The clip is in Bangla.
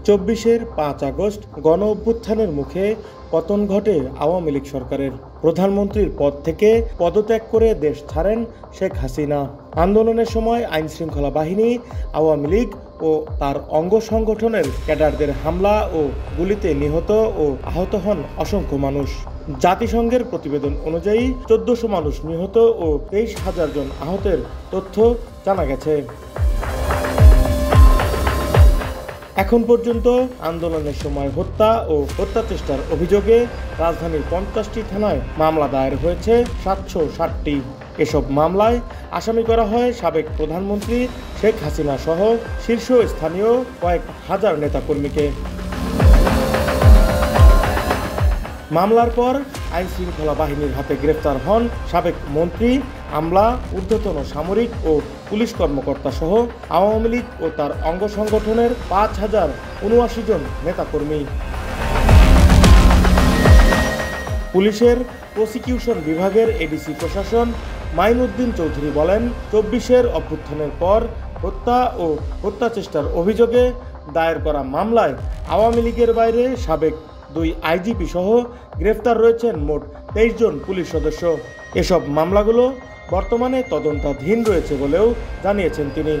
২৪-এর ৫ আগস্ট গণ অভ্যুত্থানের মুখে পতন ঘটে আওয়ামী লীগ সরকারের। প্রধানমন্ত্রীর পদ থেকে পদত্যাগ করে দেশ ছাড়েন শেখ হাসিনা। আন্দোলনের সময় আইনশৃঙ্খলা বাহিনী, আওয়ামী লীগ ও তার অঙ্গ সংগঠনের ক্যাডারদের হামলা ও গুলিতে নিহত ও আহত হন অসংখ্য মানুষ। জাতিসংঘের প্রতিবেদন অনুযায়ী ১৪০০ মানুষ নিহত ও ২৩,০০০ জন আহতের তথ্য জানা গেছে। এখন পর্যন্ত আন্দোলনের সময় হত্যা ও হত্যাচেষ্টার অভিযোগে রাজধানীর ৫০টি থানায় মামলা দায়ের হয়েছে ৭৬০টি। এসব মামলায় আসামি করা হয় সাবেক প্রধানমন্ত্রী শেখ হাসিনা সহ শীর্ষস্থানীয় কয়েক হাজার নেতাকর্মীকে। মামলার পর আইনশৃঙ্খলা বাহিনীর হাতে গ্রেফতার হন সাবেক মন্ত্রী, আমলা, ঊর্ধ্বতন সামরিক ও পুলিশ কর্মকর্তা সহ আওয়ামী লীগ ও তার অঙ্গ সংগঠনের ৫,০৭৯ জন নেতাকর্মী। পুলিশের প্রসিকিউশন বিভাগের এডিসি প্রশাসন মাইনুদ্দিন চৌধুরী বলেন, ২৪-এর অভ্যুত্থানের পর হত্যা ও হত্যাচেষ্টার অভিযোগে দায়ের করা মামলায় আওয়ামী লীগের বাইরে সাবেক ২ আইজিপি সহ গ্রেফতার রয়েছেন মোট ২৩ জন পুলিশ সদস্য। এসব মামলাগুলো বর্তমানে তদন্তাধীন রয়েছে বলেও জানিয়েছেন তিনি।